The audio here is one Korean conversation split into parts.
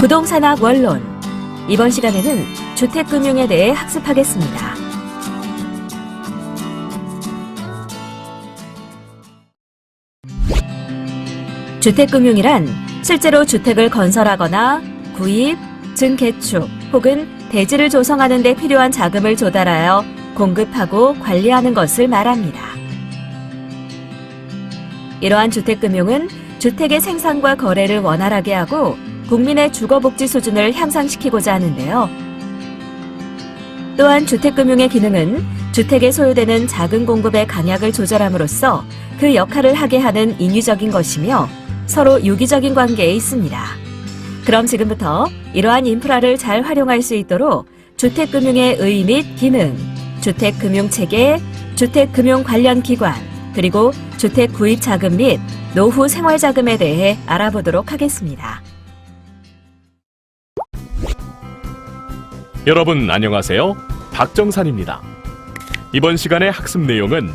부동산학 원론. 이번 시간에는 주택금융에 대해 학습하겠습니다. 주택금융이란 실제로 주택을 건설하거나 구입, 증개축 혹은 대지를 조성하는 데 필요한 자금을 조달하여 공급하고 관리하는 것을 말합니다. 이러한 주택금융은 주택의 생산과 거래를 원활하게 하고 국민의 주거복지 수준을 향상시키고자 하는데요. 또한 주택금융의 기능은 주택에 소요되는 자금 공급의 강약을 조절함으로써 그 역할을 하게 하는 인위적인 것이며 서로 유기적인 관계에 있습니다. 그럼 지금부터 이러한 인프라를 잘 활용할 수 있도록 주택금융의 의 및 기능, 주택금융체계, 주택금융 관련 기관, 그리고 주택 구입 자금 및 노후 생활 자금에 대해 알아보도록 하겠습니다. 여러분 안녕하세요. 박정산입니다. 이번 시간의 학습 내용은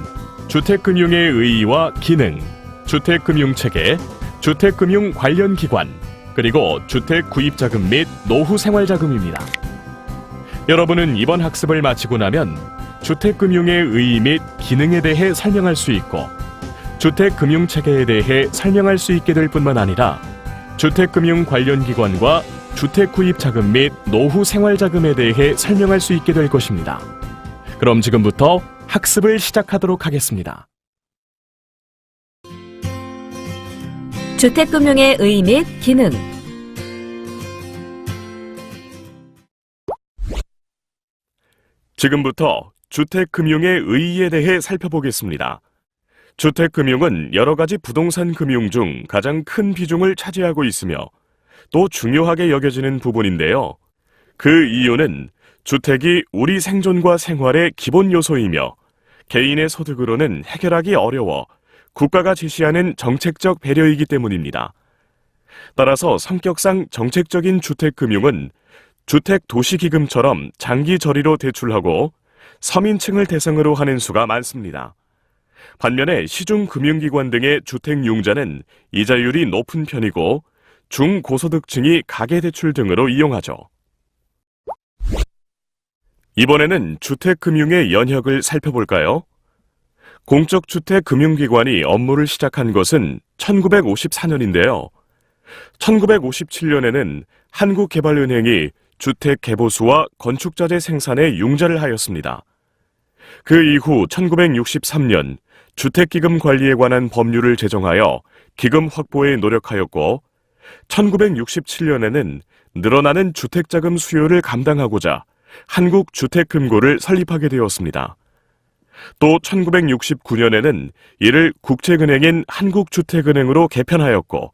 주택금융의 의의와 기능, 주택금융체계, 주택금융 관련 기관, 그리고 주택 구입자금 및 노후 생활자금입니다. 여러분은 이번 학습을 마치고 나면 주택금융의 의의 및 기능에 대해 설명할 수 있고 주택금융체계에 대해 설명할 수 있게 될 뿐만 아니라 주택금융 관련 기관과 주택 구입자금 및 노후 생활자금에 대해 설명할 수 있게 될 것입니다. 그럼 지금부터 학습을 시작하도록 하겠습니다. 주택금융의 의 및 기능. 지금부터 주택금융의 의의에 대해 살펴보겠습니다. 주택금융은 여러 가지 부동산 금융 중 가장 큰 비중을 차지하고 있으며 또 중요하게 여겨지는 부분인데요. 그 이유는 주택이 우리 생존과 생활의 기본 요소이며 개인의 소득으로는 해결하기 어려워 국가가 제시하는 정책적 배려이기 때문입니다. 따라서 성격상 정책적인 주택금융은 주택도시기금처럼 장기 저리로 대출하고 서민층을 대상으로 하는 수가 많습니다. 반면에 시중금융기관 등의 주택융자는 이자율이 높은 편이고 중고소득층이 가계대출 등으로 이용하죠. 이번에는 주택금융의 연혁을 살펴볼까요? 공적주택금융기관이 업무를 시작한 것은 1954년인데요. 1957년에는 한국개발은행이 주택개보수와 건축자재 생산에 융자를 하였습니다. 그 이후 1963년 주택기금 관리에 관한 법률을 제정하여 기금 확보에 노력하였고 1967년에는 늘어나는 주택자금 수요를 감당하고자 한국주택금고를 설립하게 되었습니다. 또 1969년에는 이를 국책은행인 한국주택은행으로 개편하였고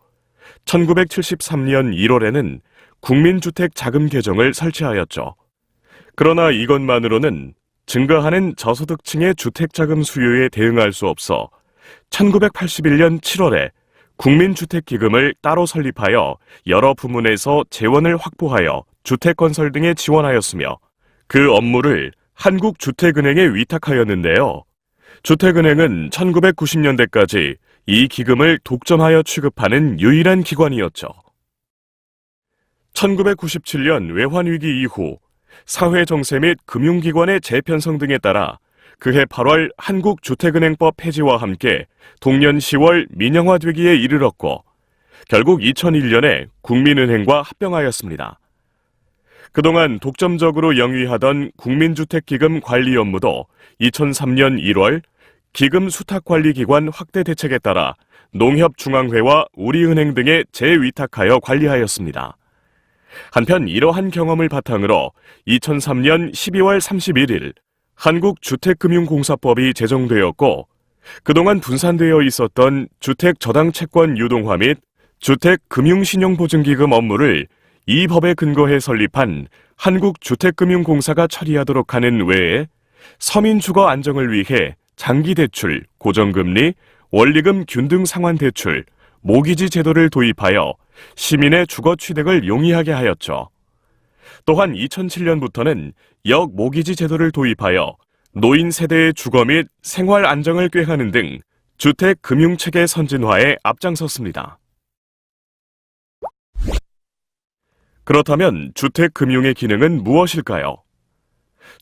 1973년 1월에는 국민주택자금 계정을 설치하였죠. 그러나 이것만으로는 증가하는 저소득층의 주택자금 수요에 대응할 수 없어 1981년 7월에 국민주택기금을 따로 설립하여 여러 부문에서 재원을 확보하여 주택건설 등에 지원하였으며 그 업무를 한국주택은행에 위탁하였는데요. 주택은행은 1990년대까지 이 기금을 독점하여 취급하는 유일한 기관이었죠. 1997년 외환위기 이후 사회정세 및 금융기관의 재편성 등에 따라 그해 8월 한국주택은행법 폐지와 함께 동년 10월 민영화되기에 이르렀고 결국 2001년에 국민은행과 합병하였습니다. 그동안 독점적으로 영위하던 국민주택기금 관리 업무도 2003년 1월 기금 수탁관리기관 확대 대책에 따라 농협중앙회와 우리은행 등에 재위탁하여 관리하였습니다. 한편 이러한 경험을 바탕으로 2003년 12월 31일 한국주택금융공사법이 제정되었고 그동안 분산되어 있었던 주택저당채권 유동화 및 주택금융신용보증기금 업무를 이 법에 근거해 설립한 한국주택금융공사가 처리하도록 하는 외에 서민주거 안정을 위해 장기대출, 고정금리, 원리금 균등 상환대출, 모기지 제도를 도입하여 시민의 주거 취득을 용이하게 하였죠. 또한 2007년부터는 역모기지 제도를 도입하여 노인 세대의 주거 및 생활 안정을 꾀하는 등 주택 금융체계 선진화에 앞장섰습니다. 그렇다면 주택금융의 기능은 무엇일까요?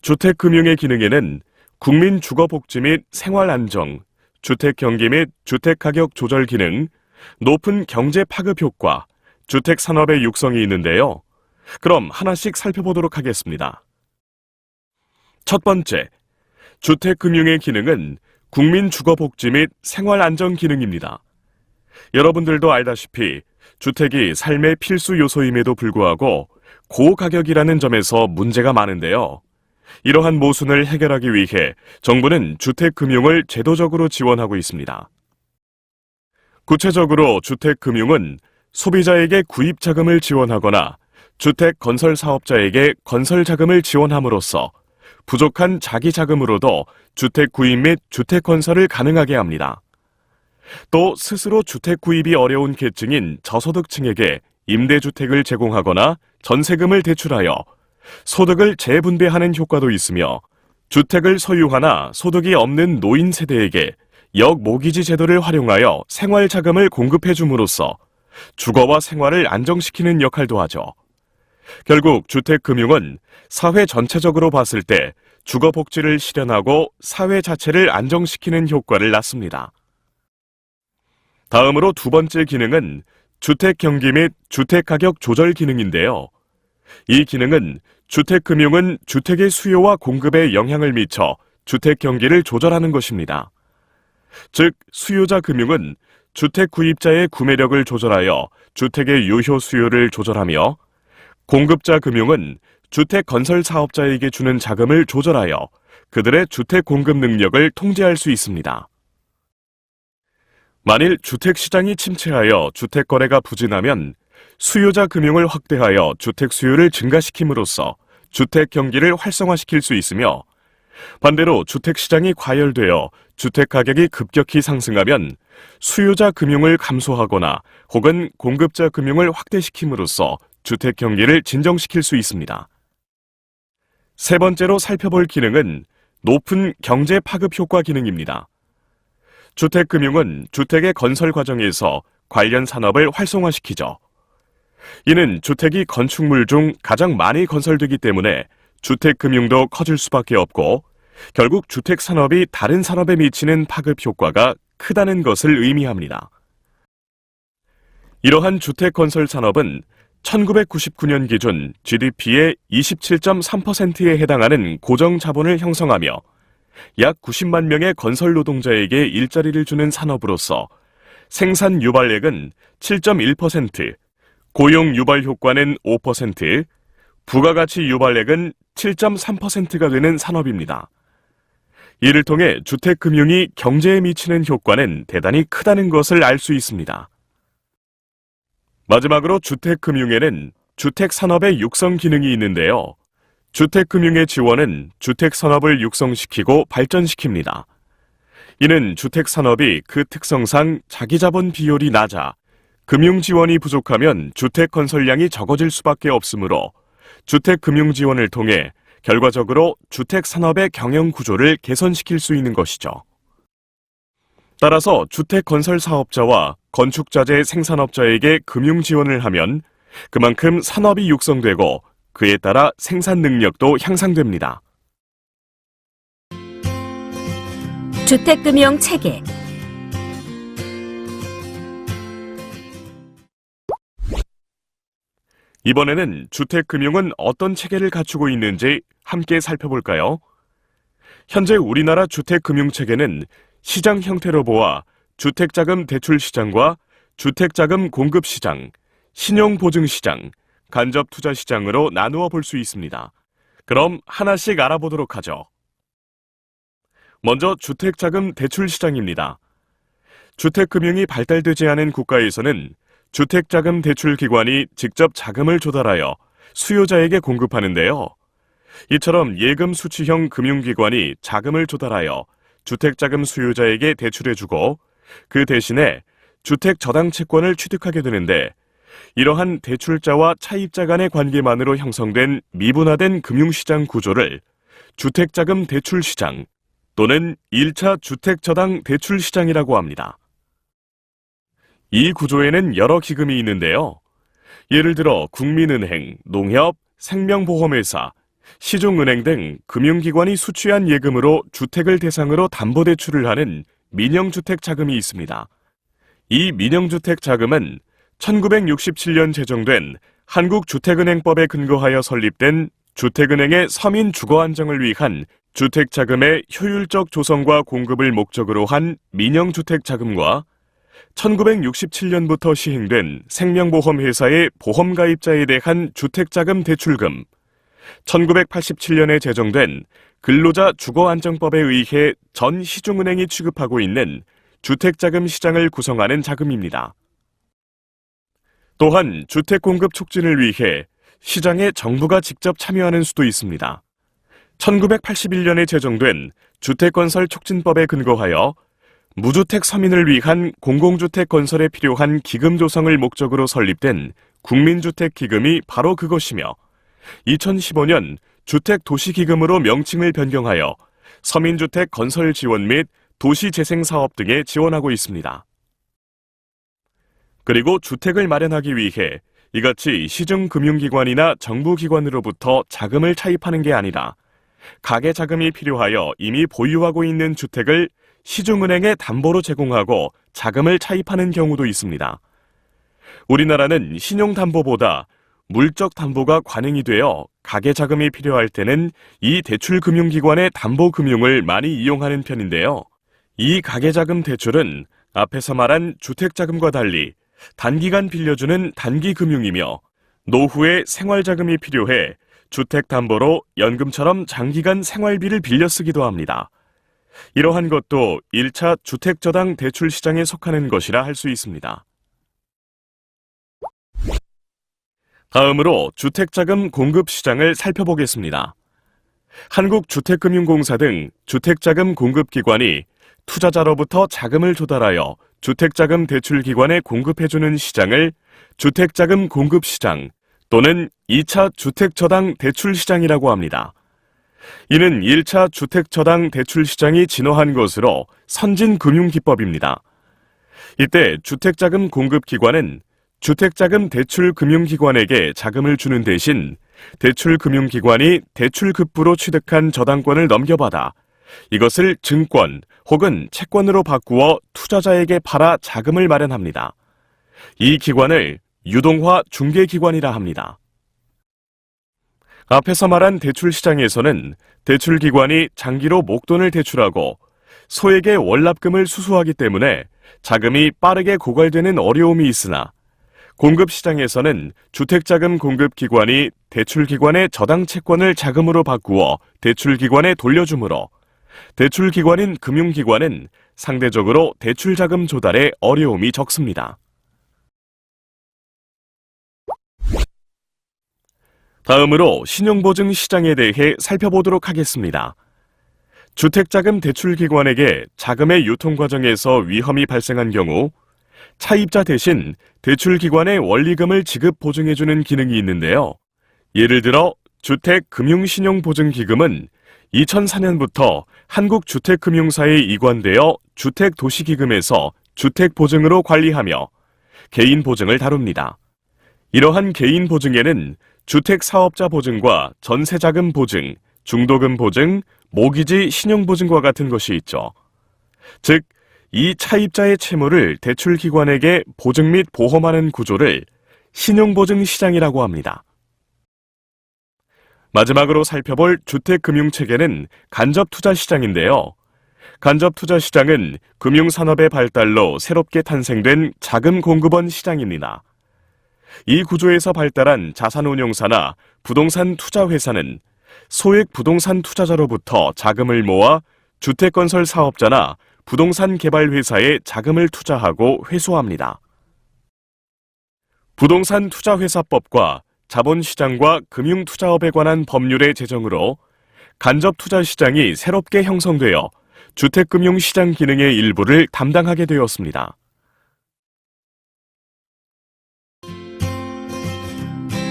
주택금융의 기능에는 국민주거복지 및 생활안정, 주택경기 및 주택가격 조절 기능, 높은 경제파급 효과, 주택산업의 육성이 있는데요. 그럼 하나씩 살펴보도록 하겠습니다. 첫 번째, 주택금융의 기능은 국민주거복지 및 생활안정 기능입니다. 여러분들도 알다시피 주택이 삶의 필수 요소임에도 불구하고 고가격이라는 점에서 문제가 많은데요. 이러한 모순을 해결하기 위해 정부는 주택금융을 제도적으로 지원하고 있습니다. 구체적으로 주택금융은 소비자에게 구입자금을 지원하거나 주택 건설 사업자에게 건설 자금을 지원함으로써 부족한 자기 자금으로도 주택 구입 및 주택 건설을 가능하게 합니다. 또 스스로 주택 구입이 어려운 계층인 저소득층에게 임대주택을 제공하거나 전세금을 대출하여 소득을 재분배하는 효과도 있으며 주택을 소유하나 소득이 없는 노인 세대에게 역모기지 제도를 활용하여 생활자금을 공급해 줌으로써 주거와 생활을 안정시키는 역할도 하죠. 결국 주택금융은 사회 전체적으로 봤을 때 주거복지를 실현하고 사회 자체를 안정시키는 효과를 낳습니다. 다음으로 두 번째 기능은 주택경기 및 주택가격 조절 기능인데요. 이 기능은 주택금융은 주택의 수요와 공급에 영향을 미쳐 주택경기를 조절하는 것입니다. 즉, 수요자 금융은 주택 구입자의 구매력을 조절하여 주택의 유효 수요를 조절하며 공급자 금융은 주택 건설 사업자에게 주는 자금을 조절하여 그들의 주택 공급 능력을 통제할 수 있습니다. 만일 주택시장이 침체하여 주택 거래가 부진하면 수요자 금융을 확대하여 주택 수요를 증가시킴으로써 주택 경기를 활성화시킬 수 있으며 반대로 주택시장이 과열되어 주택 가격이 급격히 상승하면 수요자 금융을 감소하거나 혹은 공급자 금융을 확대시킴으로써 주택 경기를 진정시킬 수 있습니다. 세 번째로 살펴볼 기능은 높은 경제 파급 효과 기능입니다. 주택금융은 주택의 건설 과정에서 관련 산업을 활성화시키죠. 이는 주택이 건축물 중 가장 많이 건설되기 때문에 주택금융도 커질 수밖에 없고 결국 주택산업이 다른 산업에 미치는 파급 효과가 크다는 것을 의미합니다. 이러한 주택건설 산업은 1999년 기준 GDP의 27.3%에 해당하는 고정 자본을 형성하며 약 90만 명의 건설 노동자에게 일자리를 주는 산업으로서 생산 유발액은 7.1%, 고용 유발 효과는 5%, 부가가치 유발액은 7.3%가 되는 산업입니다. 이를 통해 주택금융이 경제에 미치는 효과는 대단히 크다는 것을 알 수 있습니다. 마지막으로 주택금융에는 주택산업의 육성 기능이 있는데요. 주택금융의 지원은 주택산업을 육성시키고 발전시킵니다. 이는 주택산업이 그 특성상 자기자본 비율이 낮아 금융지원이 부족하면 주택 건설량이 적어질 수밖에 없으므로 주택금융지원을 통해 결과적으로 주택산업의 경영구조를 개선시킬 수 있는 것이죠. 따라서 주택건설사업자와 건축자재 생산업자에게 금융지원을 하면 그만큼 산업이 육성되고 그에 따라 생산 능력도 향상됩니다. 주택금융 체계. 이번에는 주택금융은 어떤 체계를 갖추고 있는지 함께 살펴볼까요? 현재 우리나라 주택금융체계는 시장 형태로 보아 주택자금 대출시장과 주택자금 공급시장, 신용보증시장, 간접투자시장으로 나누어 볼 수 있습니다. 그럼 하나씩 알아보도록 하죠. 먼저 주택자금 대출시장입니다. 주택금융이 발달되지 않은 국가에서는 주택자금 대출기관이 직접 자금을 조달하여 수요자에게 공급하는데요. 이처럼 예금 수취형 금융기관이 자금을 조달하여 주택자금 수요자에게 대출해주고 그 대신에 주택저당채권을 취득하게 되는데 이러한 대출자와 차입자 간의 관계만으로 형성된 미분화된 금융시장 구조를 주택자금 대출시장 또는 1차 주택저당 대출시장이라고 합니다. 이 구조에는 여러 기금이 있는데요. 예를 들어 국민은행, 농협, 생명보험회사, 시중은행 등 금융기관이 수취한 예금으로 주택을 대상으로 담보대출을 하는 민영주택 자금이 있습니다. 이 민영주택 자금은 1967년 제정된 한국주택은행법에 근거하여 설립된 주택은행의 서민 주거 안정을 위한 주택자금의 효율적 조성과 공급을 목적으로 한 민영주택 자금과 1967년부터 시행된 생명보험회사의 보험가입자에 대한 주택자금 대출금, 1987년에 제정된 근로자 주거안정법에 의해 전 시중은행이 취급하고 있는 주택자금 시장을 구성하는 자금입니다. 또한 주택 공급 촉진을 위해 시장에 정부가 직접 참여하는 수도 있습니다. 1981년에 제정된 주택건설 촉진법에 근거하여 무주택 서민을 위한 공공주택 건설에 필요한 기금 조성을 목적으로 설립된 국민주택기금이 바로 그것이며 2015년 주택도시기금으로 명칭을 변경하여 서민주택 건설 지원 및 도시재생사업 등에 지원하고 있습니다. 그리고 주택을 마련하기 위해 이같이 시중금융기관이나 정부기관으로부터 자금을 차입하는 게 아니라 가계자금이 필요하여 이미 보유하고 있는 주택을 시중은행에 담보로 제공하고 자금을 차입하는 경우도 있습니다. 우리나라는 신용담보보다 물적 담보가 관행이 되어 가계자금이 필요할 때는 이 대출금융기관의 담보금융을 많이 이용하는 편인데요. 이 가계자금 대출은 앞에서 말한 주택자금과 달리 단기간 빌려주는 단기금융이며 노후에 생활자금이 필요해 주택담보로 연금처럼 장기간 생활비를 빌려 쓰기도 합니다. 이러한 것도 1차 주택저당 대출 시장에 속하는 것이라 할 수 있습니다. 다음으로 주택자금 공급 시장을 살펴보겠습니다. 한국주택금융공사 등 주택자금 공급기관이 투자자로부터 자금을 조달하여 주택자금 대출기관에 공급해주는 시장을 주택자금 공급시장 또는 2차 주택저당 대출시장이라고 합니다. 이는 1차 주택저당 대출시장이 진화한 것으로 선진금융기법입니다. 이때 주택자금 공급기관은 주택자금 대출금융기관에게 자금을 주는 대신 대출금융기관이 대출급부로 취득한 저당권을 넘겨받아 이것을 증권 혹은 채권으로 바꾸어 투자자에게 팔아 자금을 마련합니다. 이 기관을 유동화 중개기관이라 합니다. 앞에서 말한 대출시장에서는 대출기관이 장기로 목돈을 대출하고 소액의 월납금을 수수하기 때문에 자금이 빠르게 고갈되는 어려움이 있으나 공급시장에서는 주택자금 공급기관이 대출기관의 저당채권을 자금으로 바꾸어 대출기관에 돌려주므로 대출기관인 금융기관은 상대적으로 대출자금 조달에 어려움이 적습니다. 다음으로 신용보증 시장에 대해 살펴보도록 하겠습니다. 주택자금 대출기관에게 자금의 유통 과정에서 위험이 발생한 경우 차입자 대신 대출기관의 원리금을 지급 보증해주는 기능이 있는데요. 예를 들어 주택금융신용보증기금은 2004년부터 한국주택금융사에 이관되어 주택도시기금에서 주택보증으로 관리하며 개인보증을 다룹니다. 이러한 개인보증에는 주택사업자 보증과 전세자금 보증, 중도금 보증, 모기지 신용보증과 같은 것이 있죠. 즉, 이 차입자의 채무를 대출기관에게 보증 및 보험하는 구조를 신용보증시장이라고 합니다. 마지막으로 살펴볼 주택금융체계는 간접투자시장인데요. 간접투자시장은 금융산업의 발달로 새롭게 탄생된 자금공급원 시장입니다. 이 구조에서 발달한 자산운용사나 부동산 투자회사는 소액 부동산 투자자로부터 자금을 모아 주택건설 사업자나 부동산 개발 회사에 자금을 투자하고 회수합니다. 부동산 투자회사법과 자본시장과 금융투자업에 관한 법률의 제정으로 간접투자시장이 새롭게 형성되어 주택금융시장 기능의 일부를 담당하게 되었습니다.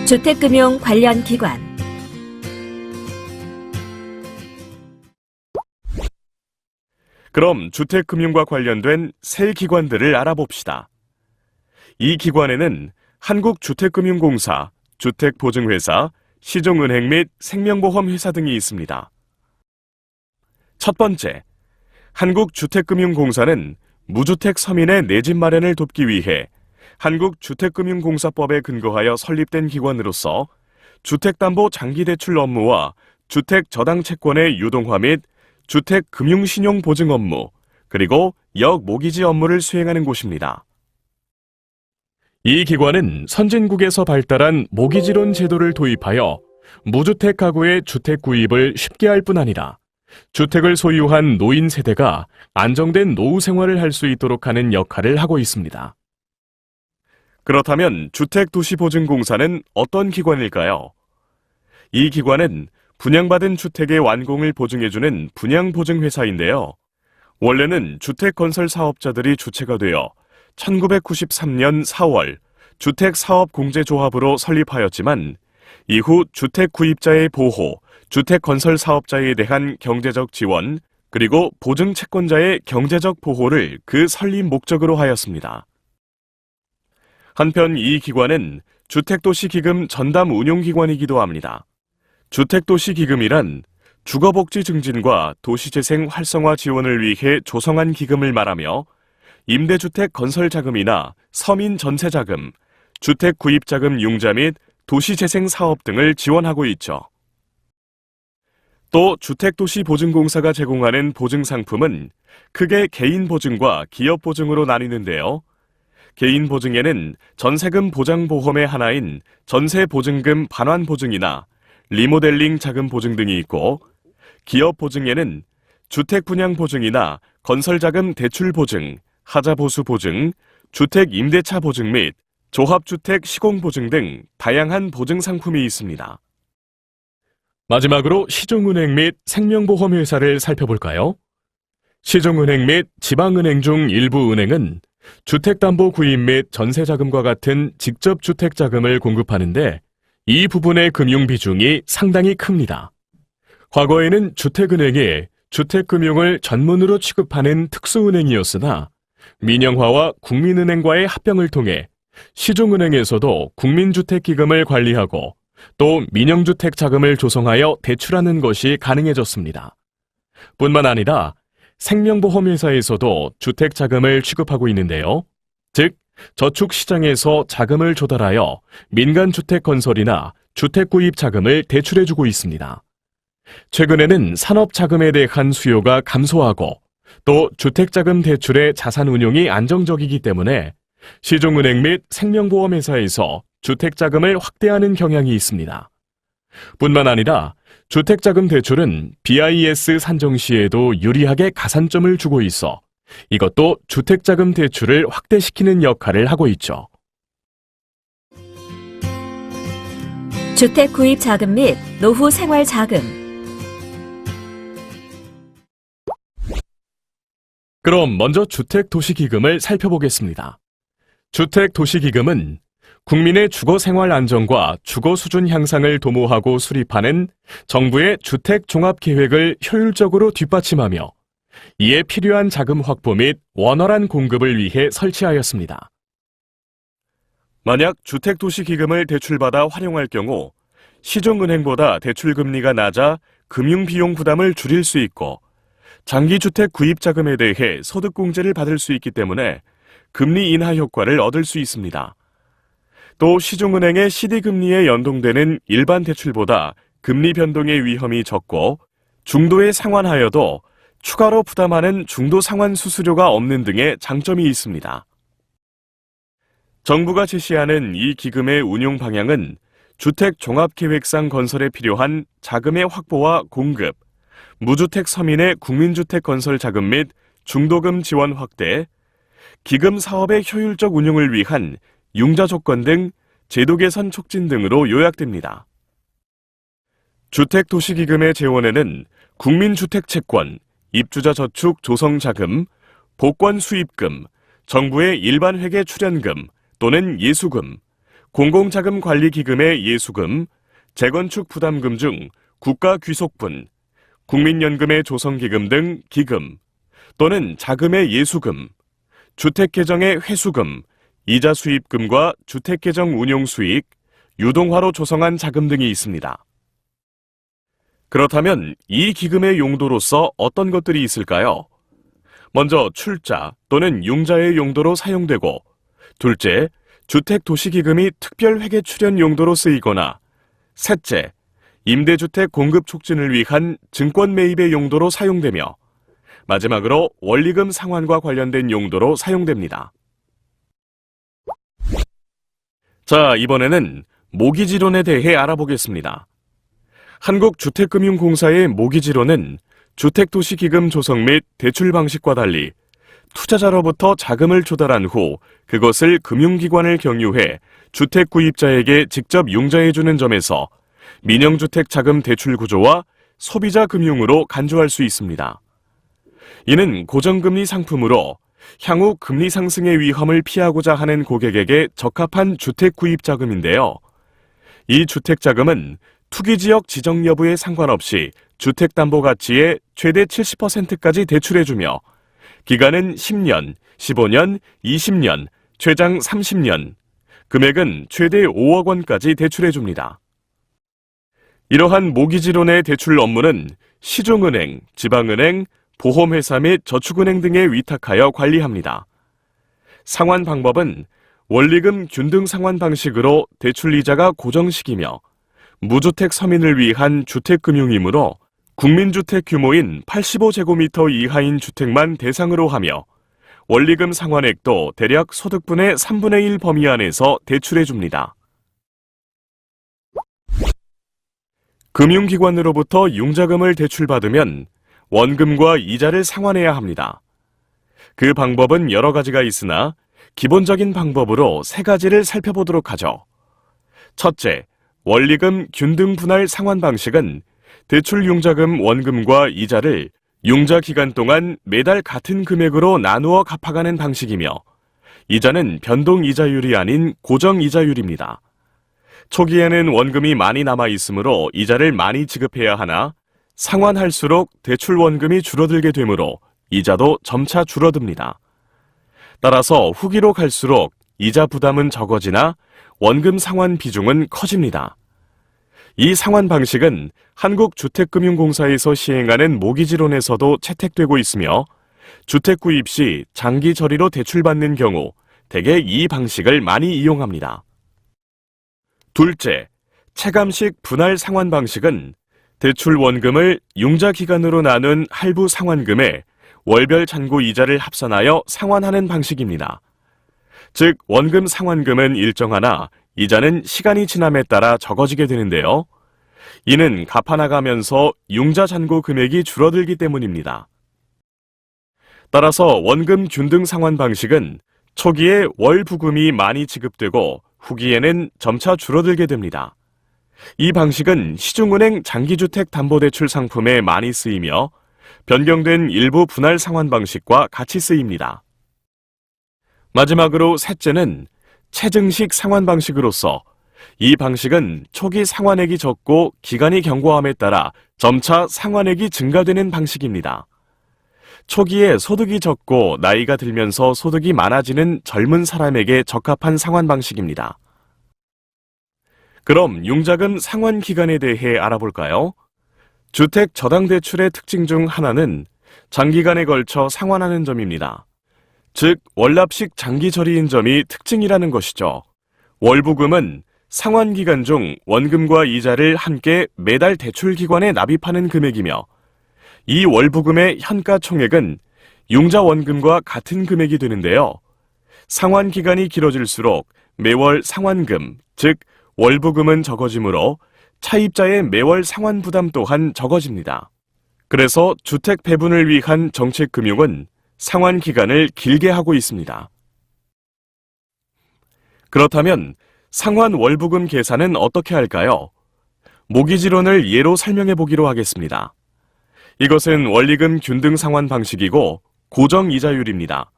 주택금융 관련 기관. 그럼 주택금융과 관련된 세 기관들을 알아봅시다. 이 기관에는 한국주택금융공사, 주택보증회사, 시종은행 및 생명보험회사 등이 있습니다. 첫 번째, 한국주택금융공사는 무주택 서민의 내 집 마련을 돕기 위해 한국주택금융공사법에 근거하여 설립된 기관으로서 주택담보 장기대출 업무와 주택저당채권의 유동화 및 주택금융신용보증 업무, 그리고 역모기지 업무를 수행하는 곳입니다. 이 기관은 선진국에서 발달한 모기지론 제도를 도입하여 무주택 가구의 주택 구입을 쉽게 할 뿐 아니라 주택을 소유한 노인 세대가 안정된 노후 생활을 할 수 있도록 하는 역할을 하고 있습니다. 그렇다면 주택도시보증공사는 어떤 기관일까요? 이 기관은 분양받은 주택의 완공을 보증해주는 분양보증회사인데요. 원래는 주택건설사업자들이 주체가 되어 1993년 4월 주택사업공제조합으로 설립하였지만 이후 주택구입자의 보호, 주택건설사업자에 대한 경제적 지원, 그리고 보증채권자의 경제적 보호를 그 설립 목적으로 하였습니다. 한편 이 기관은 주택도시기금 전담 운용기관이기도 합니다. 주택도시기금이란 주거복지 증진과 도시재생 활성화 지원을 위해 조성한 기금을 말하며 임대주택 건설자금이나 서민 전세자금, 주택구입자금 융자 및 도시재생 사업 등을 지원하고 있죠. 또 주택도시보증공사가 제공하는 보증상품은 크게 개인보증과 기업보증으로 나뉘는데요. 개인보증에는 전세금 보장보험의 하나인 전세보증금 반환보증이나 리모델링 자금보증 등이 있고, 기업보증에는 주택분양보증이나 건설자금 대출보증, 하자보수보증, 주택임대차보증 및 조합주택 시공보증 등 다양한 보증 상품이 있습니다. 마지막으로 시종은행 및 생명보험회사를 살펴볼까요? 시종은행 및 지방은행 중 일부 은행은 주택담보 구입 및 전세자금과 같은 직접 주택자금을 공급하는데 이 부분의 금융 비중이 상당히 큽니다. 과거에는 주택은행이 주택금융을 전문으로 취급하는 특수은행이었으나 민영화와 국민은행과의 합병을 통해 시종은행에서도 국민주택기금을 관리하고 또 민영주택 자금을 조성하여 대출하는 것이 가능해졌습니다. 뿐만 아니라 생명보험회사에서도 주택자금을 취급하고 있는데요. 즉, 저축시장에서 자금을 조달하여 민간주택 건설이나 주택구입 자금을 대출해주고 있습니다. 최근에는 산업자금에 대한 수요가 감소하고 또 주택자금 대출의 자산 운용이 안정적이기 때문에 시종은행 및 생명보험회사에서 주택자금을 확대하는 경향이 있습니다. 뿐만 아니라 주택자금 대출은 BIS 산정 시에도 유리하게 가산점을 주고 있어 이것도 주택자금 대출을 확대시키는 역할을 하고 있죠. 주택 구입 자금 및 노후 생활 자금. 그럼 먼저 주택도시기금을 살펴보겠습니다. 주택도시기금은 국민의 주거생활 안정과 주거수준 향상을 도모하고 수립하는 정부의 주택종합계획을 효율적으로 뒷받침하며 이에 필요한 자금 확보 및 원활한 공급을 위해 설치하였습니다. 만약 주택도시기금을 대출받아 활용할 경우 시중은행보다 대출금리가 낮아 금융비용 부담을 줄일 수 있고 장기주택 구입자금에 대해 소득공제를 받을 수 있기 때문에 금리 인하 효과를 얻을 수 있습니다. 또 시중은행의 CD금리에 연동되는 일반 대출보다 금리 변동의 위험이 적고 중도에 상환하여도 추가로 부담하는 중도 상환 수수료가 없는 등의 장점이 있습니다. 정부가 제시하는 이 기금의 운용 방향은 주택종합계획상 건설에 필요한 자금의 확보와 공급, 무주택 서민의 국민주택 건설 자금 및 중도금 지원 확대, 기금 사업의 효율적 운용을 위한 융자 조건 등 제도 개선 촉진 등으로 요약됩니다. 주택도시기금의 재원에는 국민주택채권, 입주자 저축 조성자금, 복권 수입금, 정부의 일반 회계 출연금 또는 예수금, 공공자금관리기금의 예수금, 재건축 부담금 중 국가귀속분, 국민연금의 조성기금 등 기금 또는 자금의 예수금, 주택개정의 회수금, 이자 수입금과 주택계정 운용 수익, 유동화로 조성한 자금 등이 있습니다. 그렇다면 이 기금의 용도로서 어떤 것들이 있을까요? 먼저 출자 또는 융자의 용도로 사용되고, 둘째, 주택도시기금이 특별회계 출연 용도로 쓰이거나, 셋째, 임대주택 공급 촉진을 위한 증권 매입의 용도로 사용되며, 마지막으로 원리금 상환과 관련된 용도로 사용됩니다. 자, 이번에는 모기지론에 대해 알아보겠습니다. 한국주택금융공사의 모기지론은 주택도시기금 조성 및 대출 방식과 달리 투자자로부터 자금을 조달한 후 그것을 금융기관을 경유해 주택 구입자에게 직접 융자해주는 점에서 민영주택 자금 대출 구조와 소비자 금융으로 간주할 수 있습니다. 이는 고정금리 상품으로 향후 금리 상승의 위험을 피하고자 하는 고객에게 적합한 주택 구입 자금인데요. 이 주택 자금은 투기지역 지정 여부에 상관없이 주택담보가치의 최대 70%까지 대출해주며 기간은 10년, 15년, 20년, 최장 30년, 금액은 최대 5억 원까지 대출해줍니다. 이러한 모기지론의 대출 업무는 시중은행, 지방은행, 보험회사 및 저축은행 등에 위탁하여 관리합니다. 상환 방법은 원리금 균등 상환 방식으로 대출 이자가 고정식이며 무주택 서민을 위한 주택금융이므로 국민주택 규모인 85제곱미터 이하인 주택만 대상으로 하며 원리금 상환액도 대략 소득분의 3분의 1 범위 안에서 대출해줍니다. 금융기관으로부터 융자금을 대출받으면 원금과 이자를 상환해야 합니다. 그 방법은 여러 가지가 있으나 기본적인 방법으로 세 가지를 살펴보도록 하죠. 첫째, 원리금 균등 분할 상환 방식은 대출 융자금 원금과 이자를 융자 기간 동안 매달 같은 금액으로 나누어 갚아가는 방식이며, 이자는 변동 이자율이 아닌 고정 이자율입니다. 초기에는 원금이 많이 남아 있으므로 이자를 많이 지급해야 하나 상환할수록 대출 원금이 줄어들게 되므로 이자도 점차 줄어듭니다. 따라서 후기로 갈수록 이자 부담은 적어지나 원금 상환 비중은 커집니다. 이 상환 방식은 한국주택금융공사에서 시행하는 모기지론에서도 채택되고 있으며 주택 구입 시 장기 저리로 대출받는 경우 대개 이 방식을 많이 이용합니다. 둘째, 체감식 분할 상환 방식은 대출 원금을 융자 기간으로 나눈 할부 상환금에 월별 잔고 이자를 합산하여 상환하는 방식입니다. 즉, 원금 상환금은 일정하나 이자는 시간이 지남에 따라 적어지게 되는데요. 이는 갚아나가면서 융자 잔고 금액이 줄어들기 때문입니다. 따라서 원금 균등 상환 방식은 초기에 월 부금이 많이 지급되고 후기에는 점차 줄어들게 됩니다. 이 방식은 시중은행 장기주택 담보대출 상품에 많이 쓰이며 변경된 일부 분할 상환 방식과 같이 쓰입니다. 마지막으로 셋째는 체증식 상환 방식으로서 이 방식은 초기 상환액이 적고 기간이 경과함에 따라 점차 상환액이 증가되는 방식입니다. 초기에 소득이 적고 나이가 들면서 소득이 많아지는 젊은 사람에게 적합한 상환 방식입니다. 그럼 융자금 상환 기간에 대해 알아볼까요? 주택 저당대출의 특징 중 하나는 장기간에 걸쳐 상환하는 점입니다. 즉, 월납식 장기저리인 점이 특징이라는 것이죠. 월부금은 상환기간 중 원금과 이자를 함께 매달 대출기관에 납입하는 금액이며, 이 월부금의 현가 총액은 융자 원금과 같은 금액이 되는데요. 상환기간이 길어질수록 매월 상환금, 즉 월부금은 적어지므로 차입자의 매월 상환 부담 또한 적어집니다. 그래서 주택 배분을 위한 정책금융은 상환 기간을 길게 하고 있습니다. 그렇다면 상환 월부금 계산은 어떻게 할까요? 모기지론을 예로 설명해 보기로 하겠습니다. 이것은 원리금 균등 상환 방식이고 고정 이자율입니다.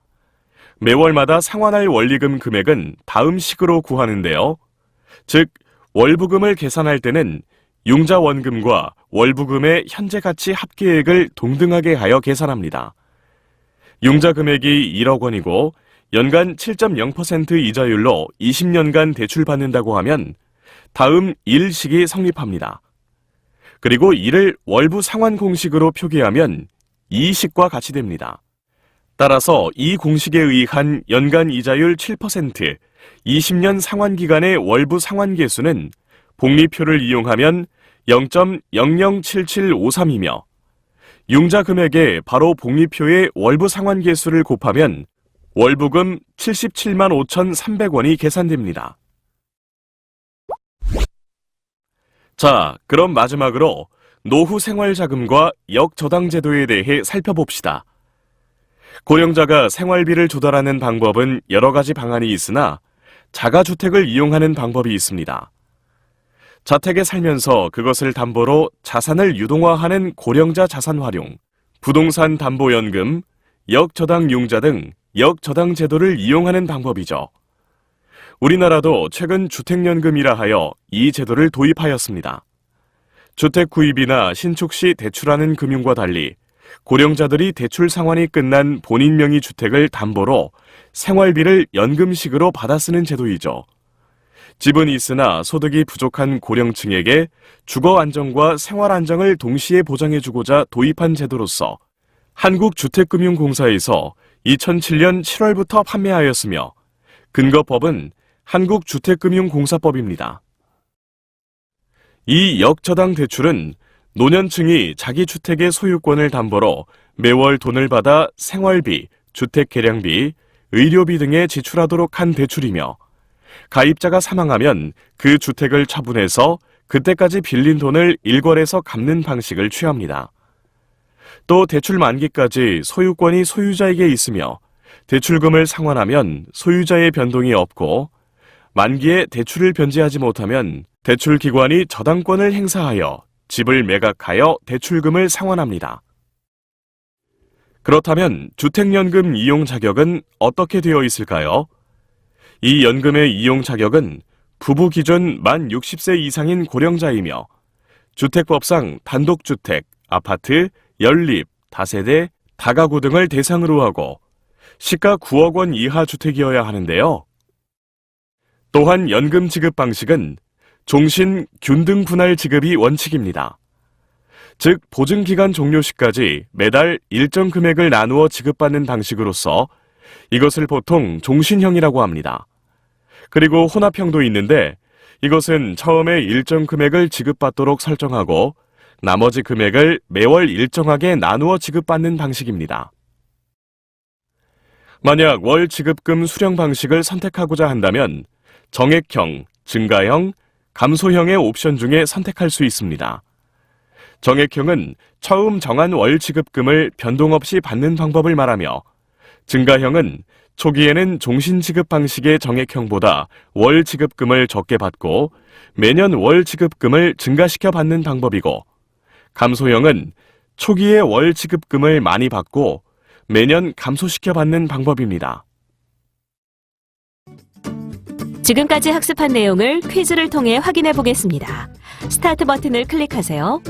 매월마다 상환할 원리금 금액은 다음 식으로 구하는데요. 즉, 월부금을 계산할 때는 융자 원금과 월부금의 현재 가치 합계액을 동등하게 하여 계산합니다. 융자 금액이 1억 원이고 연간 7.0% 이자율로 20년간 대출받는다고 하면 다음 일식이 성립합니다. 그리고 이를 월부 상환 공식으로 표기하면 이식과 같이 됩니다. 따라서 이 공식에 의한 연간 이자율 7%, 20년 상환 기간의 월부 상환 계수는 복리표를 이용하면 0.007753이며 융자 금액에 바로 복리표의 월부 상환 계수를 곱하면 월부금 77만 5,300원이 계산됩니다. 자, 그럼 마지막으로 노후 생활자금과 역저당제도에 대해 살펴봅시다. 고령자가 생활비를 조달하는 방법은 여러 가지 방안이 있으나 자가주택을 이용하는 방법이 있습니다. 자택에 살면서 그것을 담보로 자산을 유동화하는 고령자 자산 활용, 부동산 담보연금, 역저당융자 등 역저당제도를 이용하는 방법이죠. 우리나라도 최근 주택연금이라 하여 이 제도를 도입하였습니다. 주택 구입이나 신축 시 대출하는 금융과 달리 고령자들이 대출 상환이 끝난 본인 명의 주택을 담보로 생활비를 연금식으로 받아 쓰는 제도이죠. 집은 있으나 소득이 부족한 고령층에게 주거 안정과 생활 안정을 동시에 보장해주고자 도입한 제도로서 한국주택금융공사에서 2007년 7월부터 판매하였으며 근거법은 한국주택금융공사법입니다. 이 역저당 대출은 노년층이 자기 주택의 소유권을 담보로 매월 돈을 받아 생활비, 주택 개량비, 의료비 등에 지출하도록 한 대출이며 가입자가 사망하면 그 주택을 처분해서 그때까지 빌린 돈을 일괄해서 갚는 방식을 취합니다. 또 대출 만기까지 소유권이 소유자에게 있으며 대출금을 상환하면 소유자의 변동이 없고 만기에 대출을 변제하지 못하면 대출기관이 저당권을 행사하여 집을 매각하여 대출금을 상환합니다. 그렇다면 주택연금 이용 자격은 어떻게 되어 있을까요? 이 연금의 이용 자격은 부부 기준 만 60세 이상인 고령자이며 주택법상 단독주택, 아파트, 연립, 다세대, 다가구 등을 대상으로 하고 시가 9억 원 이하 주택이어야 하는데요. 또한 연금 지급 방식은 종신, 균등 분할 지급이 원칙입니다. 즉 보증기간 종료 시까지 매달 일정 금액을 나누어 지급받는 방식으로서 이것을 보통 종신형이라고 합니다. 그리고 혼합형도 있는데 이것은 처음에 일정 금액을 지급받도록 설정하고 나머지 금액을 매월 일정하게 나누어 지급받는 방식입니다. 만약 월 지급금 수령 방식을 선택하고자 한다면 정액형, 증가형, 감소형의 옵션 중에 선택할 수 있습니다. 정액형은 처음 정한 월 지급금을 변동 없이 받는 방법을 말하며 증가형은 초기에는 종신 지급 방식의 정액형보다 월 지급금을 적게 받고 매년 월 지급금을 증가시켜 받는 방법이고 감소형은 초기에 월 지급금을 많이 받고 매년 감소시켜 받는 방법입니다. 지금까지 학습한 내용을 퀴즈를 통해 확인해 보겠습니다. 스타트 버튼을 클릭하세요.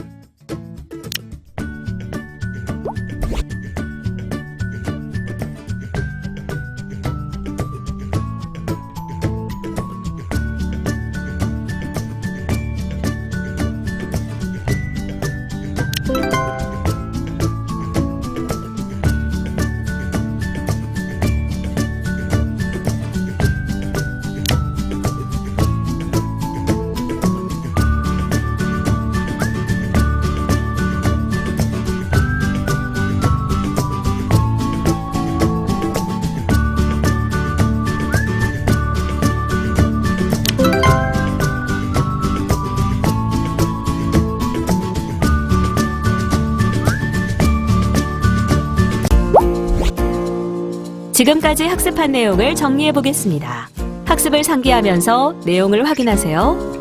지금까지 학습한 내용을 정리해 보겠습니다. 학습을 상기하면서 내용을 확인하세요.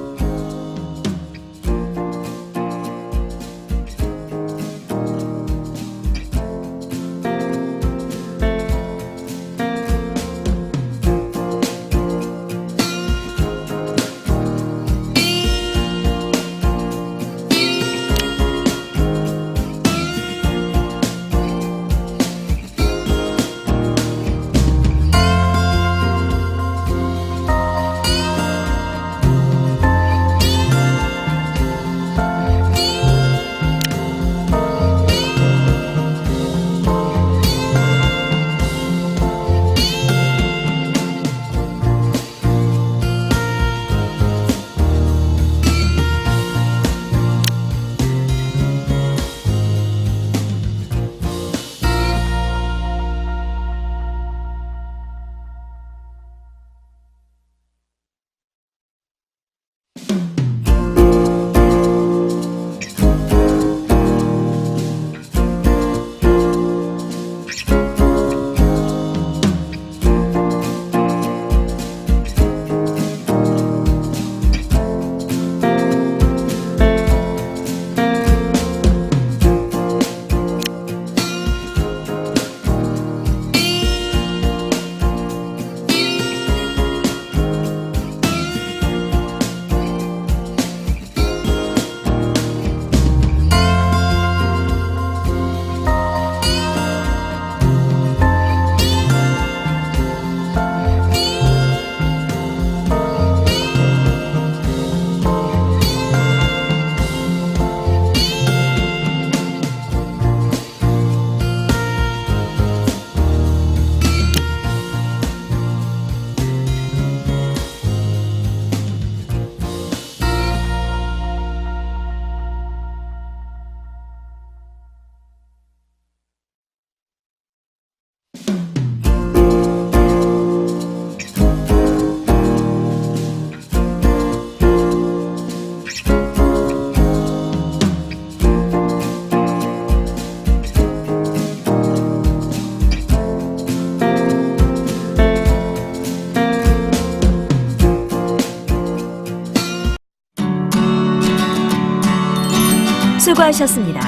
수고하셨습니다.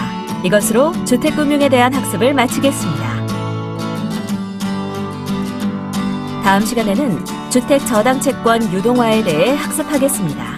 이것으로 주택금융에 대한 학습을 마치겠습니다. 다음 시간에는 주택 저당채권 유동화에 대해 학습하겠습니다.